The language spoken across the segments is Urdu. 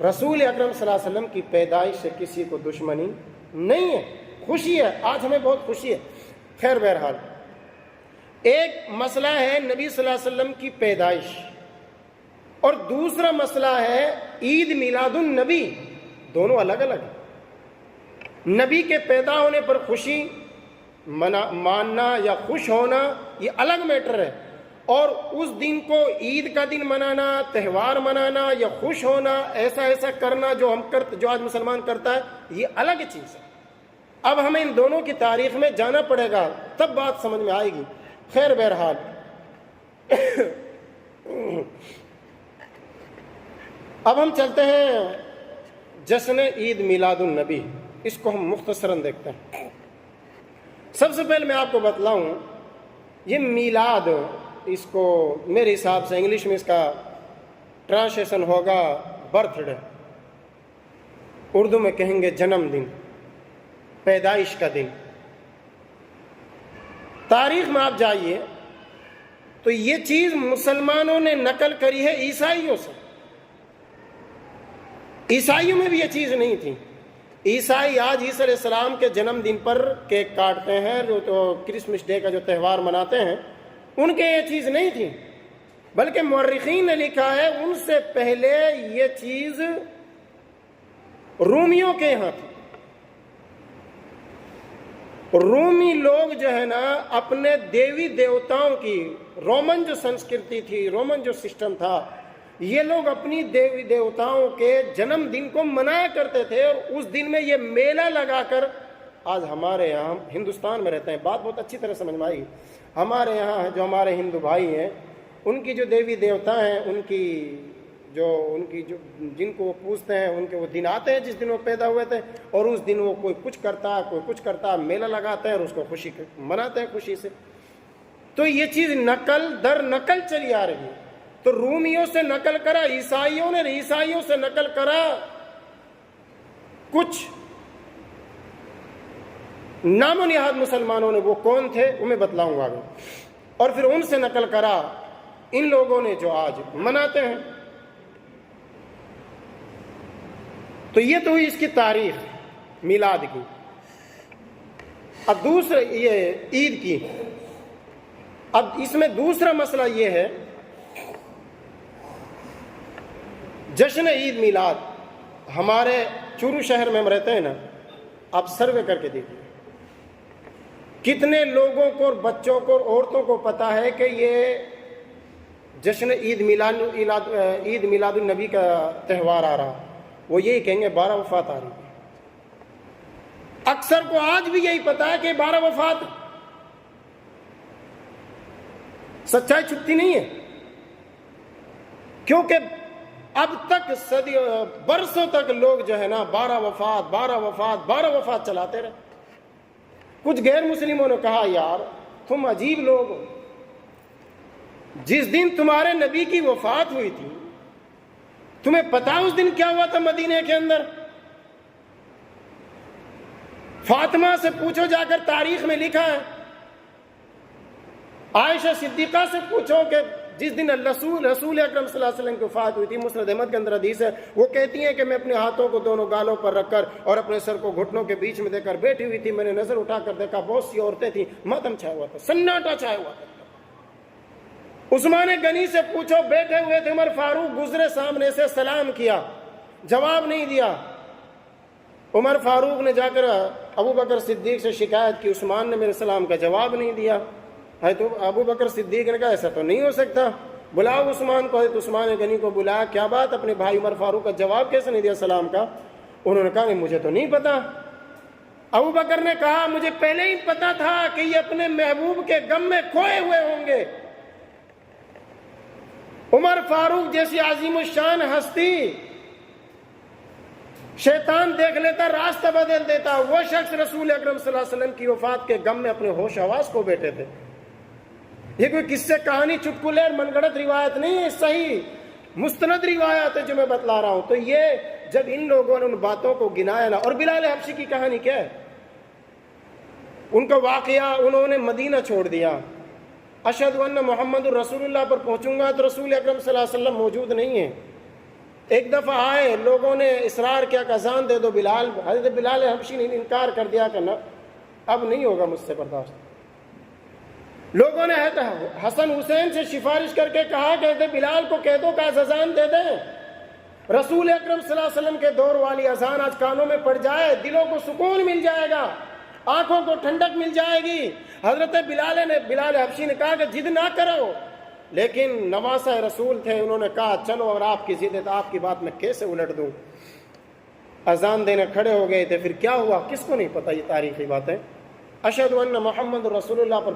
رسول اکرم صلی اللہ علیہ وسلم کی پیدائش سے کسی کو دشمنی نہیں ہے، خوشی ہے، آج ہمیں بہت خوشی ہے۔ خیر بہرحال ایک مسئلہ ہے نبی صلی اللہ علیہ وسلم کی پیدائش، اور دوسرا مسئلہ ہے عید میلاد النبی، دونوں الگ الگ ہیں۔ نبی کے پیدا ہونے پر خوشی ماننا یا خوش ہونا یہ الگ میٹر ہے، اور اس دن کو عید کا دن منانا، تہوار منانا یا خوش ہونا، ایسا کرنا جو آج مسلمان کرتا ہے، یہ الگ چیز ہے۔ اب ہمیں ان دونوں کی تاریخ میں جانا پڑے گا، تب بات سمجھ میں آئے گی۔ خیر بہرحال اب ہم چلتے ہیں جشن عید میلاد النبی، اس کو ہم مختصراً دیکھتے ہیں۔ سب سے پہلے میں آپ کو بتلاؤں، یہ میلاد، اس کو میرے حساب سے انگلش میں اس کا ٹرانسلیشن ہوگا برتھ ڈے، اردو میں کہیں گے جنم دن، پیدائش کا دن۔ تاریخ میں آپ جائیے تو یہ چیز مسلمانوں نے نقل کری ہے عیسائیوں سے۔ عیسائیوں میں بھی یہ چیز نہیں تھی۔ عیسائی آج عیسی علیہ السلام کے جنم دن پر کیک کاٹتے ہیں، جو تو کرسمس ڈے کا جو تہوار مناتے ہیں، ان کے یہ چیز نہیں تھی، بلکہ مورخین نے لکھا ہے ان سے پہلے یہ چیز رومیوں کے یہاں تھی۔ رومی لوگ جو ہے نا اپنے دیوی دیوتاؤں کی، رومن جو سنسکرتی تھی، رومن جو سسٹم تھا، یہ لوگ اپنی دیوی دیوتاؤں کے جنم دن کو منایا کرتے تھے، اور اس دن میں یہ میلہ لگا کر، آج ہمارے یہاں ہندوستان میں رہتے ہیں، بات بہت اچھی طرح سمجھ میں آئی، ہمارے یہاں جو ہمارے ہندو بھائی ہیں، ان کی جو دیوی دیوتا ہیں، ان کی جو جن کو وہ پوجتے ہیں، ان کے وہ دن آتے ہیں جس دن وہ پیدا ہوئے تھے، اور اس دن وہ کوئی کچھ کرتا، میلہ لگاتا ہے اور اس کو خوشی مناتے ہیں خوشی سے۔ تو یہ چیز نقل در نقل چلی آ رہی ہے۔ تو رومیوں سے نقل کرا عیسائیوں نے، عیسائیوں سے نقل کرا کچھ نام و نہاد مسلمانوں نے، وہ کون تھے وہ میں بتلاؤں گا، اور پھر ان سے نقل کرا ان لوگوں نے جو آج مناتے ہیں۔ تو یہ تو ہوئی اس کی تاریخ میلاد کی۔ اب دوسرا یہ عید کی، اب اس میں دوسرا مسئلہ یہ ہے، جشن عید میلاد ہمارے چورو شہر میں ہم رہتے ہیں نا، آپ سروے کر کے دیکھیے کتنے لوگوں کو اور بچوں کو اور عورتوں کو پتا ہے کہ یہ جشن عید میلاد النبی کا تہوار آ رہا، وہ یہی کہیں گے 12 وفات آ رہی ہے۔ اکثر کو آج بھی یہی پتا ہے کہ 12 وفات، سچائی چھپتی نہیں ہے، کیونکہ اب تک برسوں تک لوگ جو ہے نا 12 وفات چلاتے رہے۔ کچھ غیر مسلموں نے کہا یار تم عجیب لوگ ہو، جس دن تمہارے نبی کی وفات ہوئی تھی تمہیں پتا اس دن کیا ہوا تھا مدینے کے اندر؟ فاطمہ سے پوچھو جا کر، تاریخ میں لکھا ہے، عائشہ صدیقہ سے پوچھو کہ جس دن رسول اکرم صلی اللہ علیہ وسلم کی وفات ہوئی تھی، مسند احمد کے اندر حدیث ہے، وہ کہتی ہیں کہ میں اپنے ہاتھوں کو دونوں گالوں پر رکھ کر اور اپنے سر کو گھٹنوں کے بیچ میں دے کر بیٹھی ہوئی تھی، میں نے نظر اٹھا کر دیکھا بہت سی عورتیں تھیں، ماتم چھایا ہوا تھا، سناٹا چھایا ہوا تھا۔ عثمان غنی سے پوچھو، بیٹھے ہوئے تھے، عمر فاروق گزرے سامنے سے، سلام کیا، جواب نہیں دیا۔ عمر فاروق نے جا کر ابو بکر صدیق سے شکایت کی، عثمان نے میرے سلام کا جواب نہیں دیا۔ ہے تو ابو بکر صدیق نے کہا ایسا تو نہیں ہو سکتا، بلاؤ عثمان کو۔ حضرت عثمان غنی کو بلایا، کیا بات، اپنے بھائی عمر فاروق کا جواب کیسے نہیں دیا سلام کا؟ انہوں نے کہا مجھے تو نہیں پتا۔ ابو بکر نے کہا مجھے پہلے ہی پتا تھا کہ یہ اپنے محبوب کے غم میں کھوئے ہوئے ہوں گے۔ عمر فاروق جیسی عظیم الشان ہستی، شیطان دیکھ لیتا راستہ بدل دیتا، وہ شخص رسول اکرم صلی اللہ علیہ وسلم کی وفات کے غم میں اپنے ہوش حواس کو بیٹھے تھے۔ یہ کوئی قصے کہانی چٹکلے اور من گھڑت روایت نہیں ہے، صحیح مستند روایت ہے جو میں بتلا رہا ہوں۔ تو یہ جب ان لوگوں نے ان باتوں کو گنایا نا، اور بلال حبشی کی کہانی کیا ہے، ان کا واقعہ، انہوں نے مدینہ چھوڑ دیا، اشہد ان محمد الرسول اللہ پر پہنچوں گا تو رسول اکرم صلی اللہ علیہ وسلم موجود نہیں ہے، ایک دفعہ آئے، لوگوں نے اصرار کیا کہ اذان دے دو بلال، حضرت بلال حبشی نے انکار کر دیا کہ نہ، اب نہیں ہوگا مجھ سے برداشت۔ لوگوں نے حسن حسین سے سفارش کر کے کہا کہ حضرت بلال کو کہہ دو کہ اذان دے دیں۔ رسول اکرم صلی اللہ علیہ وسلم کے دور والی اذان آج کانوں میں پڑ جائے، دلوں کو سکون مل جائے گا، آنکھوں کو ٹھنڈک مل جائے گی۔ حضرت بلال حبشی نے کہا کہ ضد نہ کرو، لیکن نواسہ رسول تھے، انہوں نے کہا چلو، اور آپ کی ضد ہے تو آپ کی بات میں کیسے الٹ دوں۔ اذان دینے کھڑے ہو گئے تھے، پھر کیا ہوا کس کو نہیں پتہ، یہ تاریخی بات ہے۔ اشہد ان محمد رسول اللہ پر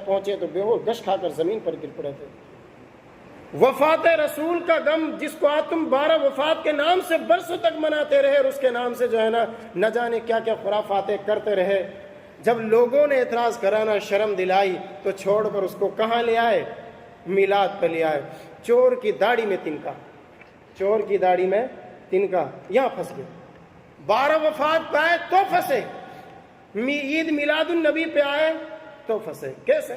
پہنچے تو بے ہوش گش کھا کر زمین پر گر پڑے تھے۔ وفات رسول کا غم جس کو آج تم 12 وفات کے نام سے برسوں تک مناتے رہے، اور اس کے نام سے جو ہے نا نہ جانے کیا کیا خرافاتیں کرتے رہے، جب لوگوں نے اعتراض کرانا شرم دلائی تو چھوڑ کر اس کو کہاں لے آئے؟ میلاد پہ لے آئے۔ چور کی داڑھی میں تنکا، چور کی داڑھی میں تنکا، یہاں پھنس گئے۔ 12 وفات پہ آئے تو پھنسے، عید میلاد النبی پہ آئے تو پھنسے۔ کیسے؟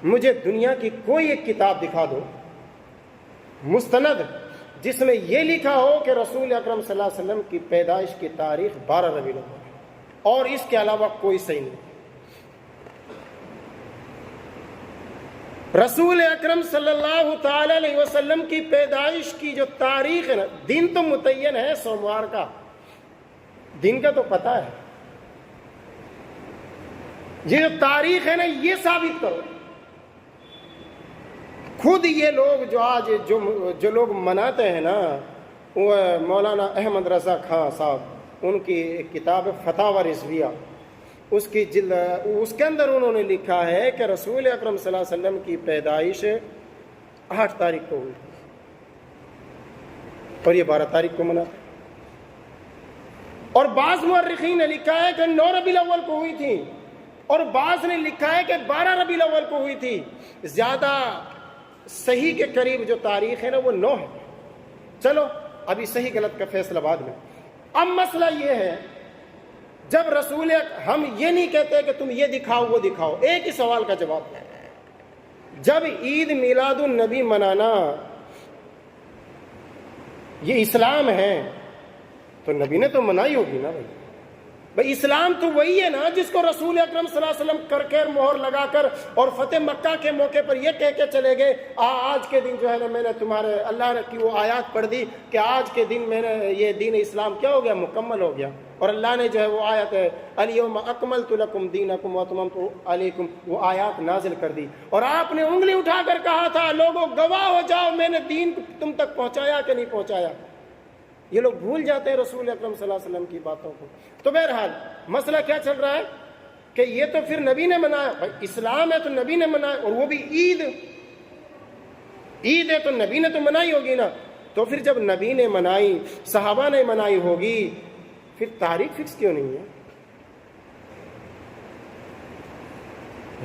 مجھے دنیا کی کوئی ایک کتاب دکھا دو مستند جس میں یہ لکھا ہو کہ رسول اکرم صلی اللہ علیہ وسلم کی پیدائش کی تاریخ 12 ربیع الاول ہے، اور اس کے علاوہ کوئی صحیح نہیں۔ رسول اکرم صلی اللہ تعالی علیہ وسلم کی پیدائش کی جو تاریخ ہے نا، دن تو متعین ہے سوموار کا، دن کا تو پتہ ہے، یہ جو تاریخ ہے نا یہ ثابت کرو۔ خود یہ لوگ جو آج جو لوگ مناتے ہیں نا، وہ مولانا احمد رضا خان صاحب، ان کی ایک کتاب ہے فتاوی رضویہ، اس کی جلد، اس کے اندر انہوں نے لکھا ہے کہ رسول اکرم صلی اللہ علیہ وسلم کی پیدائش 8 تاریخ کو ہوئی اور یہ 12 تاریخ کو مناتے ہیں۔ اور بعض مورخین نے لکھا ہے کہ 9 ربیع الاول کو ہوئی تھی، اور بعض نے لکھا ہے کہ 12 ربیع الاول کو ہوئی تھی۔ زیادہ صحیح کے قریب جو تاریخ ہے نا وہ 9 ہے۔ چلو ابھی صحیح غلط کا فیصلہ بعد میں۔ اب مسئلہ یہ ہے، جب رسول، ہم یہ نہیں کہتے کہ تم یہ دکھاؤ وہ دکھاؤ، ایک ہی سوال کا جواب ہے۔ جب عید میلاد النبی منانا یہ اسلام ہے تو نبی نے تو منائی ہوگی نا بھائی، اسلام تو وہی ہے نا جس کو رسول اکرم صلی اللہ علیہ وسلم کر کے مہر لگا کر اور فتح مکہ کے موقع پر یہ کہہ کے چلے گئے، آج کے دن جو ہے نا میں نے تمہارے، اللہ نے کی وہ آیات پڑھ دی کہ آج کے دن میں نے یہ دین اسلام کیا ہو گیا، مکمل ہو گیا۔ اور اللہ نے جو ہے وہ آیت ہے الیوم اکملت لکم دینکم واتممت علیکم، وہ آیات نازل کر دی، اور آپ نے انگلی اٹھا کر کہا تھا لوگوں گواہ ہو جاؤ میں نے دین تم تک پہنچایا کہ نہیں پہنچایا۔ یہ لوگ بھول جاتے ہیں رسول اکرم صلی اللہ علیہ وسلم کی باتوں کو۔ تو بہرحال مسئلہ کیا چل رہا ہے کہ یہ تو پھر نبی نے منایا، بھائی اسلام ہے تو نبی نے منایا، اور وہ بھی عید ہے تو نبی نے تو منائی ہوگی نا۔ تو پھر جب نبی نے منائی، صحابہ نے منائی ہوگی، پھر تاریخ فکس کیوں نہیں ہے؟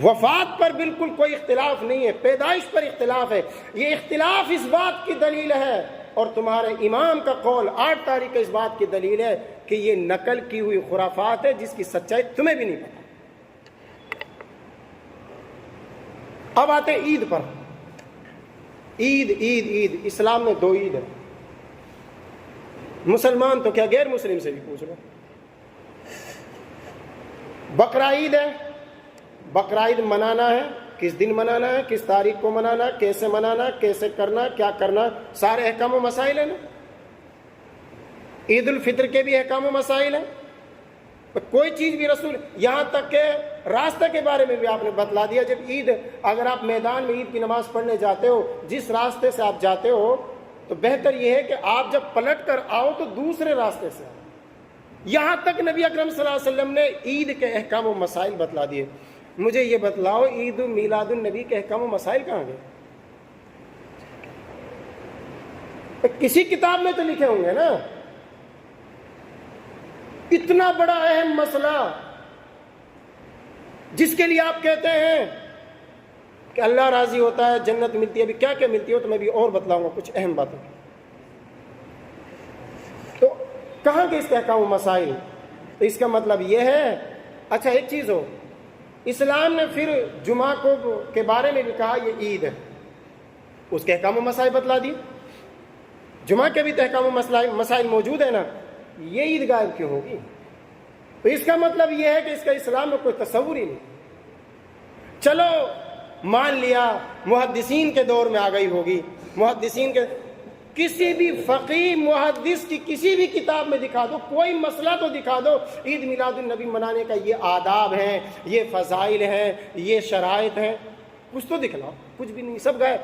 وفات پر بالکل کوئی اختلاف نہیں ہے، پیدائش پر اختلاف ہے۔ یہ اختلاف اس بات کی دلیل ہے، اور تمہارے امام کا قول 8 تاریخ کا اس بات کی دلیل ہے کہ یہ نقل کی ہوئی خرافات ہے جس کی سچائی تمہیں بھی نہیں پتا۔ اب آتے عید پر۔ عید اسلام میں 2 عید ہے۔ مسلمان تو کیا غیر مسلم سے بھی پوچھ لو۔ بقرہ عید ہے، بقرہ عید منانا ہے، کس دن منانا ہے، کس تاریخ کو منانا ہے، کیسے منانا ہے، کیسے کرنا، کیا کرنا، سارے احکام و مسائل ہیں نا۔ عید الفطر کے بھی احکام و مسائل ہیں، کوئی چیز بھی رسول، یہاں تک کہ راستے کے بارے میں بھی آپ نے بتلا دیا۔ جب عید، اگر آپ میدان میں عید کی نماز پڑھنے جاتے ہو، جس راستے سے آپ جاتے ہو تو بہتر یہ ہے کہ آپ جب پلٹ کر آؤ تو دوسرے راستے سے آؤ۔ یہاں تک نبی اکرم صلی اللہ علیہ وسلم نے عید کے احکام و مسائل بتلا دیے۔ مجھے یہ بتلاؤ عید میلاد النبی کے احکام و مسائل کہاں گئے؟ کسی کتاب میں تو لکھے ہوں گے نا۔ اتنا بڑا اہم مسئلہ جس کے لیے آپ کہتے ہیں کہ اللہ راضی ہوتا ہے، جنت ملتی ہے، ابھی کیا کیا ملتی ہے تو میں بھی اور بتلاؤں گا کچھ اہم باتیں۔ تو کہاں کے اس کے احکام و مسائل؟ تو اس کا مطلب یہ ہے، اچھا ایک چیز ہو، اسلام نے پھر جمعہ کے بارے میں بھی کہا یہ عید ہے، اس کے احکام و مسائل بتلا دی۔ جمعہ کے بھی تحکام و مسائل موجود ہیں نا، یہ عید غائب کیوں ہوگی؟ تو اس کا مطلب یہ ہے کہ اس کا اسلام میں کوئی تصور ہی نہیں۔ چلو مان لیا محدثین کے دور میں آ گئی ہوگی، محدثین کے کسی بھی فقیہ محدث کی کسی بھی کتاب میں دکھا دو، کوئی مسئلہ تو دکھا دو عید میلاد النبی منانے کا یہ آداب ہیں، یہ فضائل ہیں، یہ شرائط ہیں، کچھ تو دکھلاؤ۔ کچھ بھی نہیں، سب غائب۔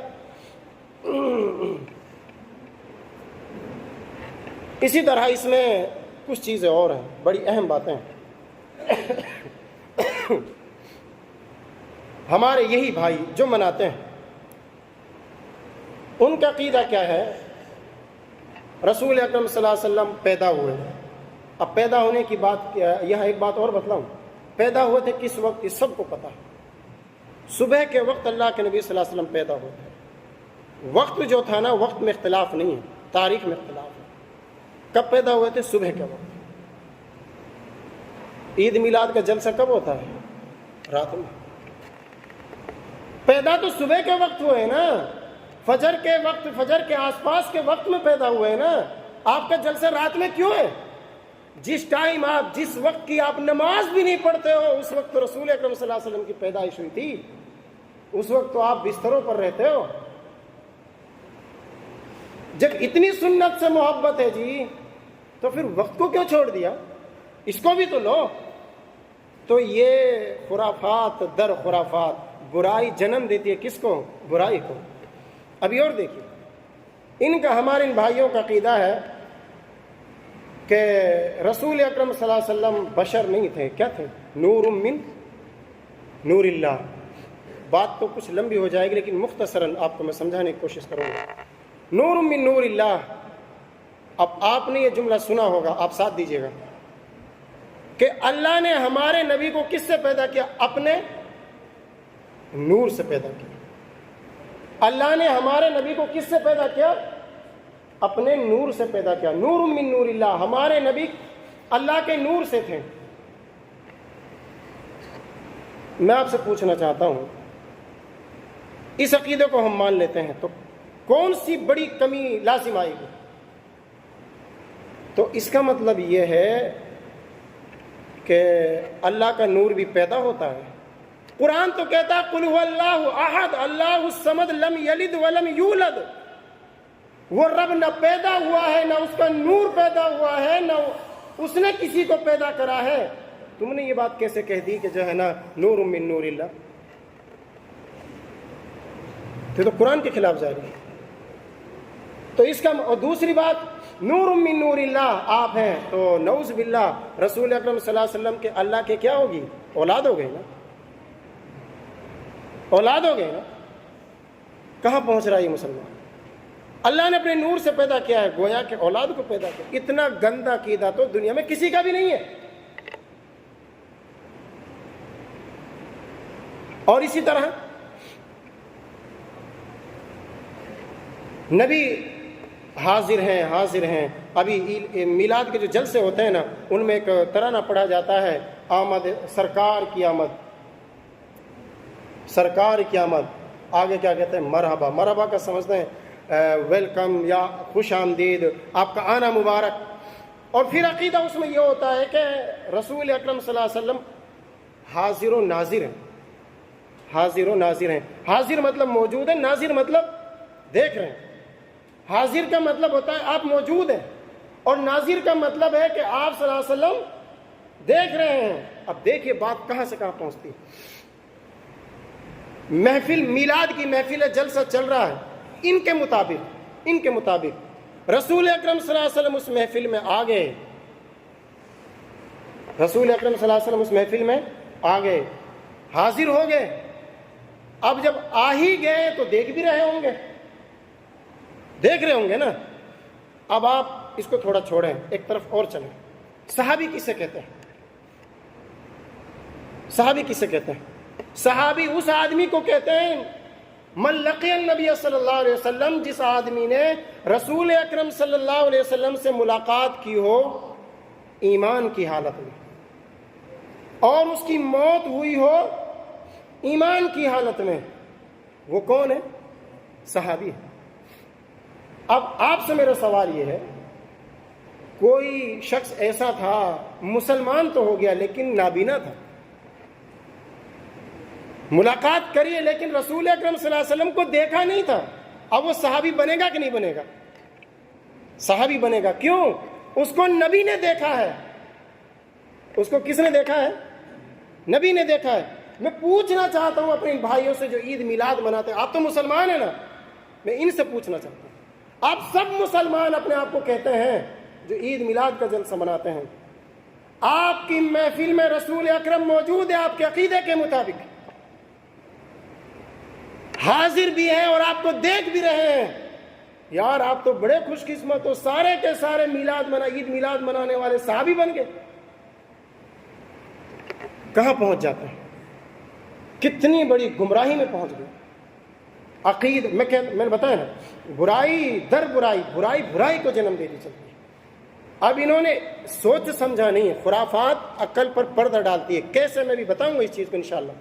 اسی طرح اس میں کچھ چیزیں اور ہیں، بڑی اہم باتیں۔ ہمارے یہی بھائی جو مناتے ہیں، ان کا عقیدہ کیا ہے؟ رسول اکرم صلی اللہ علیہ وسلم پیدا ہوئے۔ اب پیدا ہونے کی بات کیا، یہاں ایک بات اور بتلاؤں، پیدا ہوئے تھے کس وقت، یہ سب کو پتا ہے۔ صبح کے وقت اللہ کے نبی صلی اللہ علیہ وسلم پیدا ہوئے تھے۔ وقت جو تھا نا، وقت میں اختلاف نہیں ہے، تاریخ میں اختلاف ہے۔ کب پیدا ہوئے تھے؟ صبح کے وقت۔ عید میلاد کا جلسہ کب ہوتا ہے؟ رات میں۔ پیدا تو صبح کے وقت ہوئے نا، فجر کے وقت، فجر کے آس پاس کے وقت میں پیدا ہوئے نا۔ آپ کا جلسہ رات میں کیوں ہے؟ جس ٹائم آپ، جس وقت کی آپ نماز بھی نہیں پڑھتے ہو، اس وقت تو رسول اکرم صلی اللہ علیہ وسلم کی پیدائش ہوئی تھی۔ اس وقت تو آپ بستروں پر رہتے ہو۔ جب اتنی سنت سے محبت ہے جی، تو پھر وقت کو کیوں چھوڑ دیا؟ اس کو بھی تو لو۔ تو یہ خرافات در خرافات، برائی جنم دیتی ہے کس کو؟ برائی کو۔ ابھی اور دیکھیے، ان کا، ہمارے ان بھائیوں کا عقیدہ ہے کہ رسول اکرم صلی اللہ علیہ وسلم بشر نہیں تھے، کیا تھے؟ نور من نور اللہ۔ بات تو کچھ لمبی ہو جائے گی، لیکن مختصراً آپ کو میں سمجھانے کی کوشش کروں گا۔ نور من نور اللہ۔ اب آپ نے یہ جملہ سنا ہوگا، آپ ساتھ دیجیے گا، کہ اللہ نے ہمارے نبی کو کس سے پیدا کیا؟ اپنے نور سے پیدا کیا۔ اللہ نے ہمارے نبی کو کس سے پیدا کیا؟ اپنے نور سے پیدا کیا۔ نور من نور اللہ، ہمارے نبی اللہ کے نور سے تھے۔ میں آپ سے پوچھنا چاہتا ہوں، اس عقیدے کو ہم مان لیتے ہیں تو کون سی بڑی کمی لازم آئے گی؟ تو اس کا مطلب یہ ہے کہ اللہ کا نور بھی پیدا ہوتا ہے۔ قرآن تو کہتا ہے قل هو اللہ احد اللہ الصمد لم یلد ولم یولد۔ وہ رب نہ پیدا ہوا ہے، نہ اس کا نور پیدا ہوا ہے، نہ اس نے کسی کو پیدا کرا ہے۔ تم نے یہ بات کیسے کہہ دی کہ جو ہے نا نور من نور اللہ؟ تو قرآن کے خلاف جا رہی ہے۔ تو اس کا، اور دوسری بات، نور من نور اللہ آپ ہیں تو نعوذ باللہ رسول اکرم صلی اللہ علیہ وسلم کے اللہ کے کیا ہوگی؟ اولاد ہو گئے نا، اولاد ہو گئے نا۔ کہاں پہنچ رہا ہے یہ مسلمان؟ اللہ نے اپنے نور سے پیدا کیا ہے، گویا کہ اولاد کو پیدا کیا۔ اتنا گندا عقیدہ تو دنیا میں کسی کا بھی نہیں ہے۔ اور اسی طرح نبی حاضر ہیں، حاضر ہیں۔ ابھی میلاد کے جو جلسے ہوتے ہیں نا، ان میں ایک ترانہ پڑھا جاتا ہے، آمد سرکار کی آمد، سرکار کی آمد۔ آگے کیا کہتے ہیں؟ مرحبا۔ مرحبا کا سمجھتے ہیں ویلکم یا خوش آمدید، آپ کا آنا مبارک۔ اور پھر عقیدہ اس میں یہ ہوتا ہے کہ رسول اکرم صلی اللہ علیہ وسلم حاضر و ناظر ہیں، حاضر و ناظر ہیں۔ حاضر مطلب موجود ہے، ناظر مطلب دیکھ رہے ہیں۔ حاضر کا مطلب ہوتا ہے آپ موجود ہیں، اور ناظر کا مطلب ہے کہ آپ صلی اللہ علیہ وسلم دیکھ رہے ہیں۔ اب دیکھیے بات کہاں سے کہاں پہنچتی ہے۔ محفل، میلاد کی محفل ہے، جلسہ چل رہا ہے، ان کے مطابق رسول اکرم صلی اللہ علیہ وسلم اس محفل میں آ گئے، رسول اکرم صلی اللہ علیہ وسلم اس محفل میں آ گئے، حاضر ہو گئے۔ اب جب آ ہی گئے تو دیکھ بھی رہے ہوں گے، دیکھ رہے ہوں گے نا۔ اب آپ اس کو تھوڑا چھوڑیں، ایک طرف اور چلیں۔ صحابی کسے کہتے ہیں؟ صحابی کسے کہتے ہیں؟ صحابی اس آدمی کو کہتے ہیں من لقی النبی صلی اللہ علیہ وسلم، جس آدمی نے رسول اکرم صلی اللہ علیہ وسلم سے ملاقات کی ہو ایمان کی حالت میں، اور اس کی موت ہوئی ہو ایمان کی حالت میں، وہ کون ہے؟ صحابی ہے۔ اب آپ سے میرا سوال یہ ہے، کوئی شخص ایسا تھا مسلمان تو ہو گیا لیکن نابینا تھا، ملاقات کریے لیکن رسول اکرم صلی اللہ علیہ وسلم کو دیکھا نہیں تھا، اب وہ صحابی بنے گا کہ نہیں بنے گا؟ صحابی بنے گا. کیوں؟ اس کو نبی نے دیکھا ہے. اس کو کس نے دیکھا ہے؟ نبی نے دیکھا ہے. میں پوچھنا چاہتا ہوں اپنے بھائیوں سے جو عید میلاد مناتے ہیں، آپ تو مسلمان ہیں نا، میں ان سے پوچھنا چاہتا ہوں، آپ سب مسلمان اپنے آپ کو کہتے ہیں جو عید میلاد کا جلسہ مناتے ہیں، آپ کی محفل میں رسول اکرم موجود ہے آپ کے عقیدے کے مطابق، حاضر بھی ہیں اور آپ کو دیکھ بھی رہے ہیں، یار آپ تو بڑے خوش قسمت ہو، سارے کے سارے عید میلاد منانے والے صحابی بن گئے. کہاں پہنچ جاتے ہیں؟ کتنی بڑی گمراہی میں پہنچ گئے. میں نے بتایا نا، برائی در برائی، برائی کو جنم دیتی چلتی ہے. اب انہوں نے سوچ سمجھا نہیں ہے، خرافات عقل پر پردہ ڈالتی ہے. کیسے؟ میں بھی بتاؤں گا اس چیز کو انشاءاللہ.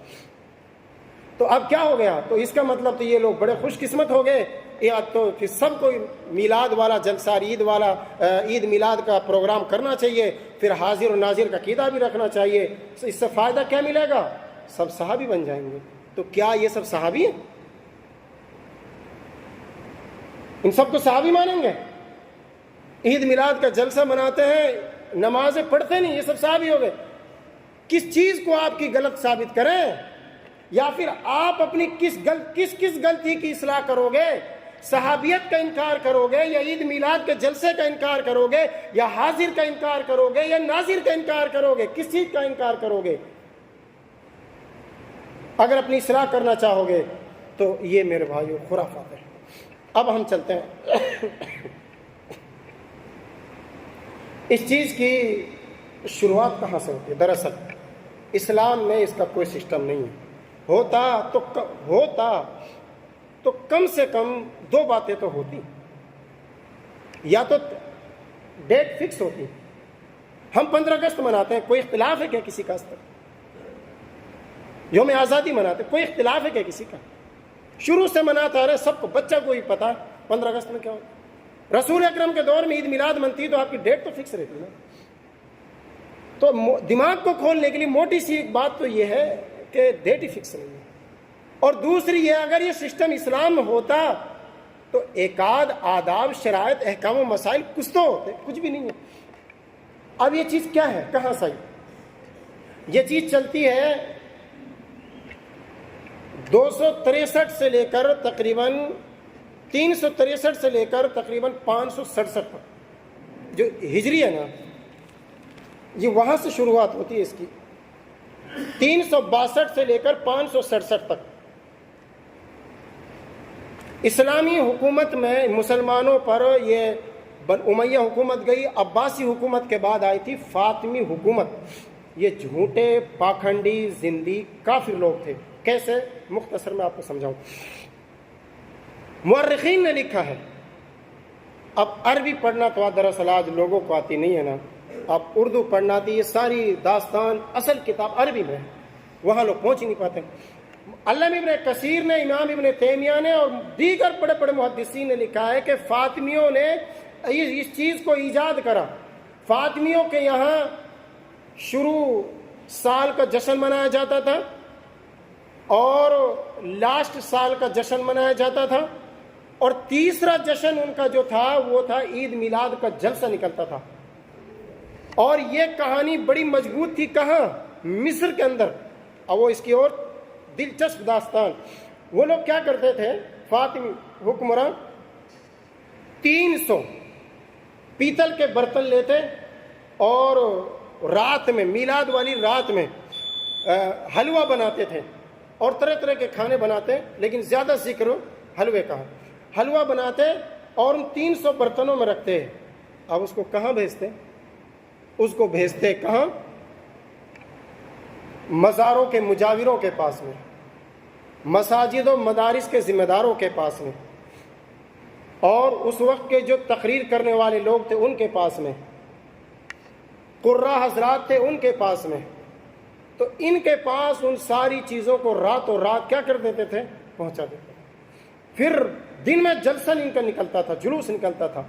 تو اب کیا ہو گیا؟ تو اس کا مطلب تو یہ لوگ بڑے خوش قسمت ہو گئے، یا تو پھر سب کو میلاد والا جلسہ، عید میلاد کا پروگرام کرنا چاہیے، پھر حاضر اور ناظر کا عقیدہ بھی رکھنا چاہیے. اس سے فائدہ کیا ملے گا؟ سب صحابی بن جائیں گے. تو کیا یہ سب صحابی ہیں؟ ان سب کو صحابی مانیں گے؟ عید میلاد کا جلسہ مناتے ہیں، نمازیں پڑھتے نہیں، یہ سب صحابی ہو گئے. کس چیز کو آپ کی غلط ثابت کریں، یا پھر آپ اپنی کس غلطی کی اصلاح کرو گے؟ صحابیت کا انکار کرو گے، یا عید میلاد کے جلسے کا انکار کرو گے، یا حاضر کا انکار کرو گے، یا ناظر کا انکار کرو گے؟ کس چیز کا انکار کرو گے؟ اگر اپنی اصلاح کرنا چاہو گے تو یہ میرے بھائیو خرافات ہے. اب ہم چلتے ہیں. اس چیز کی شروعات کہاں سے ہوتی ہے؟ دراصل اسلام میں اس کا کوئی سسٹم نہیں ہے. ہوتا تو کم سے کم دو باتیں تو ہوتی، یا تو ڈیٹ فکس ہوتی. ہم 15 اگست مناتے ہیں، کوئی اختلاف ہے کیا کسی کا؟ یوم آزادی مناتے، کوئی اختلاف ہے کیا کسی کا؟ شروع سے مناتا رہے، سب کو، بچہ کو ہی پتا 15 اگست میں کیا ہوتا. رسول اکرم کے دور میں عید میلاد منتی تو آپ کی ڈیٹ تو فکس رہتی نا. تو دماغ کو کھولنے کے لیے موٹی سی ایک بات تو یہ ہے کہ ڈیٹ ہی فکس نہیں ہے. اور دوسری یہ، اگر یہ سسٹم اسلام میں ہوتا تو ایک آدھ آداب، شرائط، احکام و مسائل کچھ تو ہوتے، کچھ بھی نہیں ہے. اب یہ چیز کیا ہے؟ کہاں سے؟ یہ چیز چلتی ہے 263 سے لے کر تقریباً 363 سے لے کر تقریباً 567 تک، جو ہجری ہے نا، یہ وہاں سے شروعات ہوتی ہے اس کی. 362 سے لے کر 567 تک اسلامی حکومت میں مسلمانوں پر یہ امیہ حکومت گئی. عباسی حکومت کے بعد آئی تھی فاطمی حکومت. یہ جھوٹے، پاکھنڈی، زندی، کافر لوگ تھے. کیسے؟ مختصر میں آپ کو سمجھاؤں. مورخین نے لکھا ہے، اب عربی پڑھنا تو دراصل آج لوگوں کو آتی نہیں ہے نا، آپ اردو پڑھنا آتی. یہ ساری داستان اصل کتاب عربی میں ہے، وہاں لوگ پہنچ ہی نہیں پاتے. علامہ ابن کثیر نے، امام ابن تیمیہ نے اور دیگر بڑے بڑے محدثین نے لکھا ہے کہ فاطمیوں نے اس چیز کو ایجاد کرا. فاطمیوں کے یہاں شروع سال کا جشن منایا جاتا تھا اور لاسٹ سال کا جشن منایا جاتا تھا، اور تیسرا جشن ان کا جو تھا وہ تھا عید میلاد کا جلسہ نکلتا تھا. اور یہ کہانی بڑی مضبوط تھی. کہاں؟ مصر کے اندر. اور وہ اس کی اور دلچسپ داستان، وہ لوگ کیا کرتے تھے، فاطمی حکمراں 300 پیتل کے برتن لیتے اور رات میں، میلاد والی رات میں حلوہ بناتے تھے اور طرح طرح کے کھانے بناتے، لیکن زیادہ ذکر حلوے کا. حلوہ بناتے اور ان 300 برتنوں میں رکھتے. اب اس کو کہاں بھیجتے؟ اس کو بھیجتے کہاں؟ مزاروں کے مجاوروں کے پاس میں، مساجد و مدارس کے ذمہ داروں کے پاس میں، اور اس وقت کے جو تقریر کرنے والے لوگ تھے ان کے پاس میں، قراء حضرات تھے ان کے پاس میں. تو ان کے پاس ان ساری چیزوں کو راتوں رات کیا کر دیتے تھے؟ پہنچا دیتے. پھر دن میں جلسہ ان کا نکلتا تھا، جلوس نکلتا تھا۔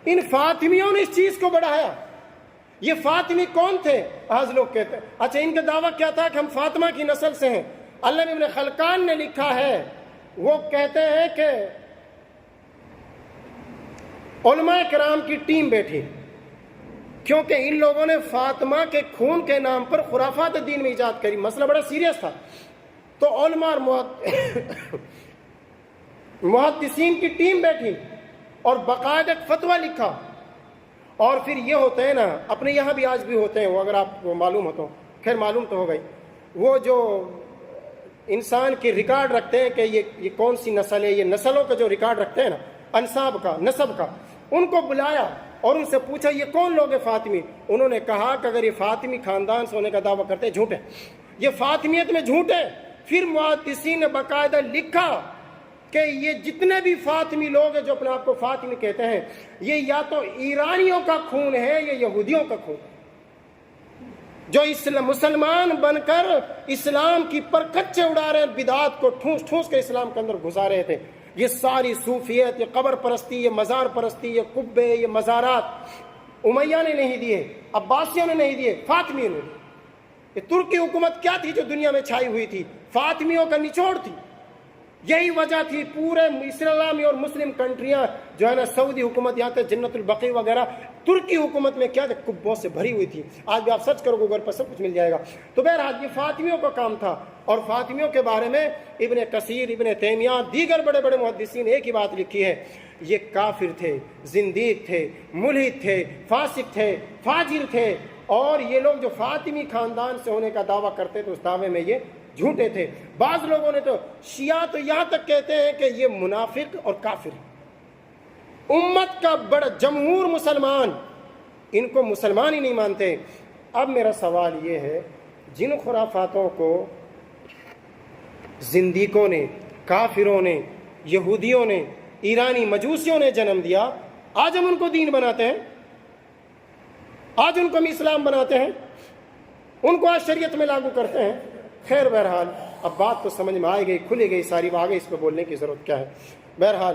ان فاطمیوں نے اس چیز کو بڑھایا۔ یہ فاطمی کون تھے؟ آج لوگ کہتے ہیں اچھا ان کا دعویٰ کیا تھا کہ ہم فاطمہ کی نسل سے ہیں۔ علامہ ابن خلقان نے لکھا ہے، وہ کہتے ہیں کہ علماء کرام کی ٹیم بیٹھی، کیونکہ ان لوگوں نے فاطمہ کے خون کے نام پر خرافات دین میں ایجاد کری، مسئلہ بڑا سیریس تھا۔ تو علماء اور محدثین کی ٹیم بیٹھی اور باقاعدہ ایک فتویٰ لکھا۔ اور پھر یہ ہوتے ہیں نا، اپنے یہاں بھی آج بھی ہوتے ہیں، وہ اگر آپ کو معلوم ہو تو، خیر معلوم تو ہو گئی، وہ جو انسان کی ریکارڈ رکھتے ہیں کہ یہ کون سی نسل ہے، یہ نسلوں کا جو ریکارڈ رکھتے ہیں نا، انساب کا، نسب کا، ان کو بلایا اور ان سے پوچھا یہ کون لوگ ہیں فاطمی؟ انہوں نے کہا کہ اگر یہ فاطمی خاندان سے ہونے کا دعویٰ کرتے ہیں جھوٹ ہے، یہ فاطمیت میں جھوٹ ہے۔ پھر محدثین نے باقاعدہ لکھا کہ یہ جتنے بھی فاطمی لوگ ہیں جو اپنے آپ کو فاطمی کہتے ہیں، یہ یا تو ایرانیوں کا خون ہے یا یہودیوں کا خون، جو مسلمان بن کر اسلام کی پرکچے اڑا رہے ہیں، بدعات کو ٹھونس ٹھونس کے اسلام کے اندر گھسا رہے تھے۔ یہ ساری صوفیت، یہ قبر پرستی، یہ مزار پرستی، یہ قبے، یہ مزارات امیہ نے نہیں دیے، عباسیوں نے نہیں دیے، فاطمیوں نے دیے۔ یہ ترکی حکومت کیا تھی جو دنیا میں چھائی ہوئی تھی؟ فاطمیوں کا نچوڑ تھی۔ یہی وجہ تھی پورے اسلامی اور مسلم کنٹریاں جو ہے نا، سعودی حکومت یہاں تک جنت البقیع وغیرہ، ترکی حکومت میں کیا تھا، قبوں سے بھری ہوئی تھی۔ آج بھی آپ سرچ کرو گوگل پر سب کچھ مل جائے گا۔ تو بہرحال یہ فاطمیوں کا کام تھا، اور فاطمیوں کے بارے میں ابن کثیر، ابن تیمیہ، دیگر بڑے بڑے محدثین ایک ہی بات لکھی ہے، یہ کافر تھے، زندیق تھے، ملحد تھے، فاسق تھے، فاجر تھے، اور یہ لوگ جو فاطمی خاندان سے ہونے کا دعویٰ کرتے تھے اس دعوے میں یہ جھوٹے تھے۔ بعض لوگوں نے تو شیعہ تو یہاں تک کہتے ہیں کہ یہ منافق اور کافر ہے۔ امت کا بڑا جمہور مسلمان ان کو مسلمان ہی نہیں مانتے۔ اب میرا سوال یہ ہے، جن خرافاتوں کو زندیقوں نے، کافروں نے، یہودیوں نے، ایرانی مجوسیوں نے جنم دیا، آج ہم ان کو دین بناتے ہیں، آج ان کو ہم اسلام بناتے ہیں، ان کو آج شریعت میں لاگو کرتے ہیں۔ خیر بہرحال اب بات تو سمجھ میں آئے گئی، کھلی گئی ساری، آگے اس پہ بولنے کی ضرورت کیا ہے۔ بہرحال